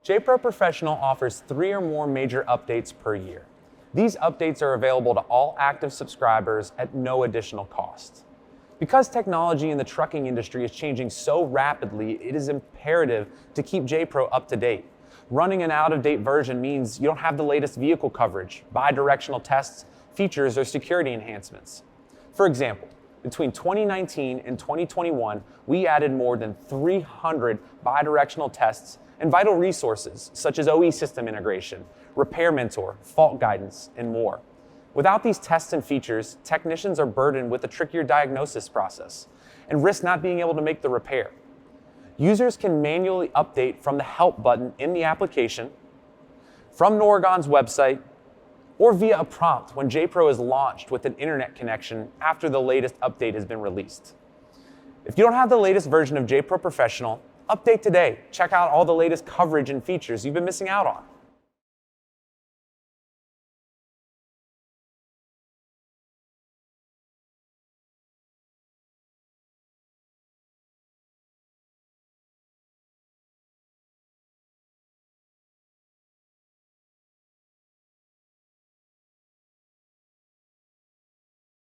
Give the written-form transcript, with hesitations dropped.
JPro Professional offers 3 or more major updates per year. These updates are available to all active subscribers at no additional cost. Because technology in the trucking industry is changing so rapidly, it is imperative to keep JPro up to date. Running an out-of-date version means you don't have the latest vehicle coverage, bi-directional tests, features, or security enhancements. For example, between 2019 and 2021, we added more than 300 bi-directional tests and vital resources such as OE system integration, repair mentor, fault guidance, and more. Without these tests and features, technicians are burdened with a trickier diagnosis process and risk not being able to make the repair. Users can manually update from the Help button in the application, from Noregon's website, or via a prompt when JPro is launched with an internet connection after the latest update has been released. If you don't have the latest version of JPro Professional, update today. Check out all the latest coverage and features you've been missing out on.